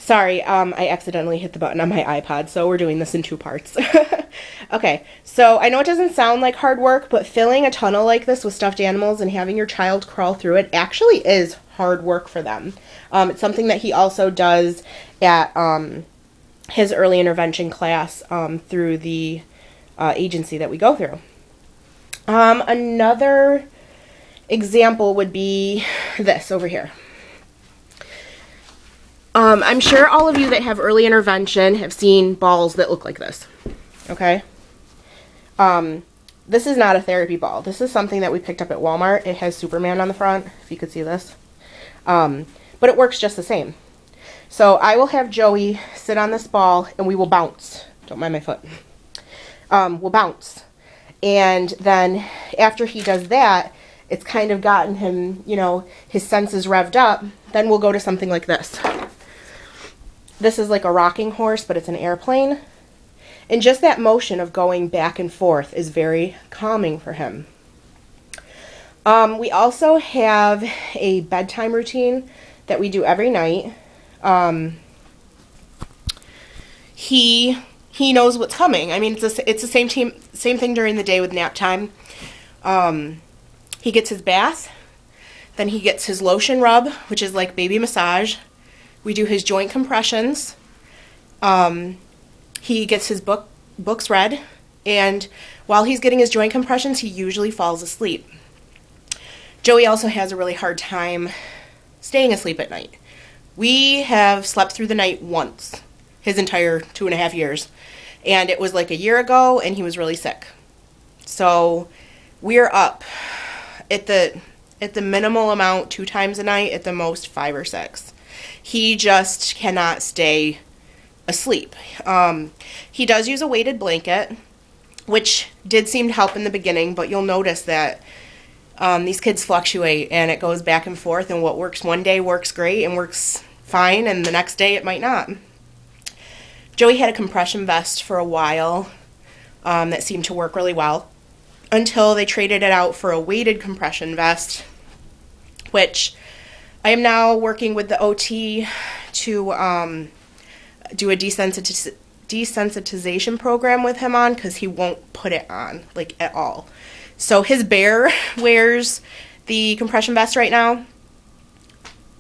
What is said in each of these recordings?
Sorry, I accidentally hit the button on my iPod, so we're doing this in 2 parts. Okay, so I know it doesn't sound like hard work, but filling a tunnel like this with stuffed animals and having your child crawl through it actually is hard work for them. It's something that he also does at his early intervention class through the agency that we go through. Another example would be this over here. I'm sure all of you that have early intervention have seen balls that look like this, okay? This is not a therapy ball. This is something that we picked up at Walmart. It has Superman on the front, if you could see this. But it works just the same. So I will have Joey sit on this ball and we will bounce. Don't mind my foot. We'll bounce. And then after he does that, it's kind of gotten him, you know, his senses revved up. Then we'll go to something like this. This is like a rocking horse, but it's an airplane. And just that motion of going back and forth is very calming for him. We also have a bedtime routine that we do every night. He knows what's coming. I mean, it's the same thing during the day with nap time. He gets his bath, then he gets his lotion rub, which is like baby massage. We do his joint compressions. He gets his books read, and while he's getting his joint compressions, he usually falls asleep. Joey also has a really hard time staying asleep at night. We have slept through the night once, his entire 2.5 years, and it was like a year ago, and he was really sick. So we're up at the minimal amount 2 times a night, at the most 5 or 6. He just cannot stay asleep. He does use a weighted blanket, which did seem to help in the beginning, but you'll notice that these kids fluctuate and it goes back and forth, and what works one day works great and works fine, and the next day it might not. Joey had a compression vest for a while that seemed to work really well until they traded it out for a weighted compression vest, which I am now working with the OT to do a desensitization program with him on, because he won't put it on, like, at all. So his bear wears the compression vest right now,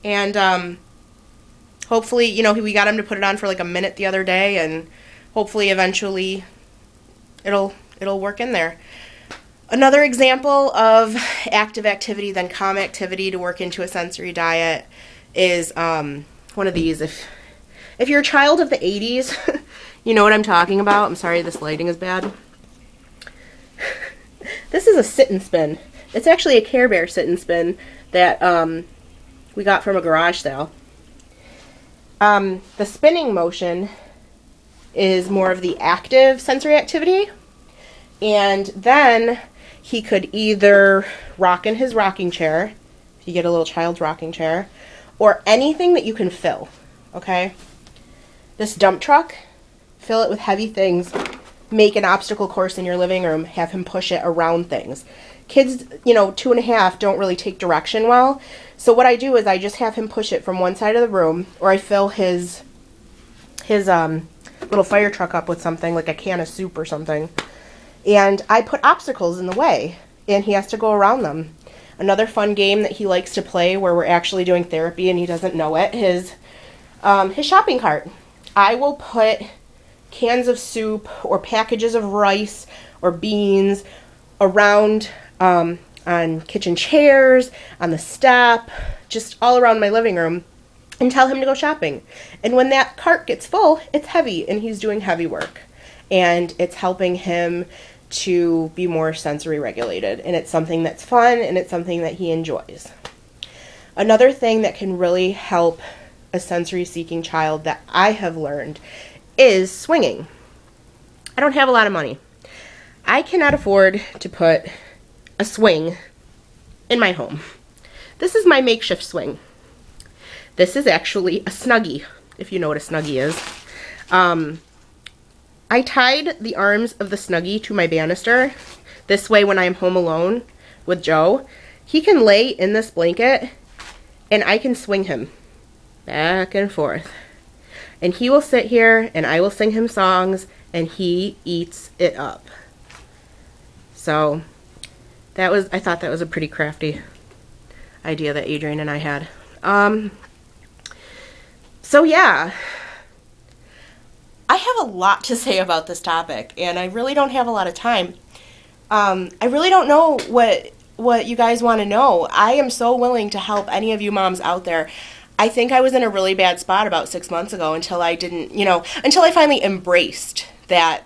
and hopefully, you know, we got him to put it on for like a minute the other day, and hopefully eventually it'll work in there. Another example of active activity, then calm activity to work into a sensory diet is one of these. If you're a child of the 80s, you know what I'm talking about. I'm sorry, this lighting is bad. This is a sit and spin. It's actually a Care Bear sit and spin that we got from a garage sale. The spinning motion is more of the active sensory activity, and then he could either rock in his rocking chair, if you get a little child's rocking chair, or anything that you can fill, okay? This dump truck, fill it with heavy things, make an obstacle course in your living room, have him push it around things. Kids, 2.5 don't really take direction well, so what I do is I just have him push it from one side of the room, or I fill his little fire truck up with something, like a can of soup or something, and I put obstacles in the way, and he has to go around them. Another fun game that he likes to play, where we're actually doing therapy and he doesn't know it, is his shopping cart. I will put cans of soup or packages of rice or beans around on kitchen chairs, on the step, just all around my living room, and tell him to go shopping. And when that cart gets full, it's heavy, and he's doing heavy work. And it's helping him to be more sensory regulated. And it's something that's fun, and it's something that he enjoys. Another thing that can really help a sensory-seeking child that I have learned is swinging. I don't have a lot of money. I cannot afford to put a swing in my home. This is my makeshift swing. This is actually a Snuggie, if you know what a Snuggie is. I tied the arms of the Snuggie to my banister. This way, when I'm home alone with Joe, he can lay in this blanket and I can swing him back and forth. And he will sit here and I will sing him songs and he eats it up. So I thought that was a pretty crafty idea that Adrian and I had. So yeah, I have a lot to say about this topic and I really don't have a lot of time. I really don't know what you guys want to know. I am so willing to help any of you moms out there. I think I was in a really bad spot about 6 months ago until I didn't, until I finally embraced that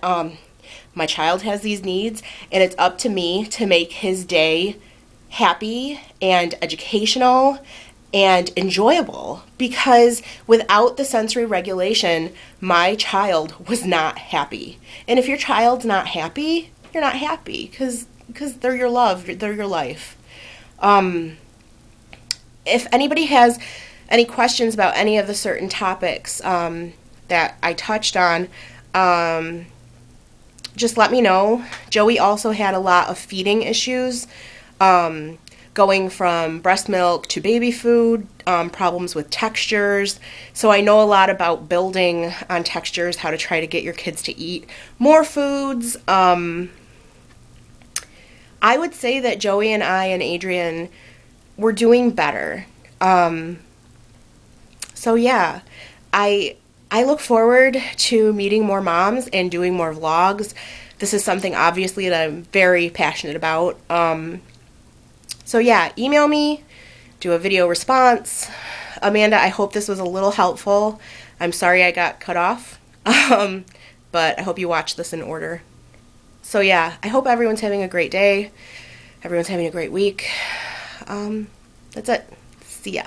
my child has these needs and it's up to me to make his day happy and educational and enjoyable, because without the sensory regulation, my child was not happy. And if your child's not happy, you're not happy, because they're your love, they're your life. If anybody has any questions about any of the certain topics that I touched on, just let me know. Joey also had a lot of feeding issues, going from breast milk to baby food, problems with textures. So I know a lot about building on textures, how to try to get your kids to eat more foods. I would say that Joey and I and Adrian were doing better. So yeah, I look forward to meeting more moms and doing more vlogs. This is something obviously that I'm very passionate about. So yeah, email me, do a video response. Amanda, I hope this was a little helpful. I'm sorry I got cut off, but I hope you watched this in order. So yeah, I hope everyone's having a great day. Everyone's having a great week. That's it. See ya.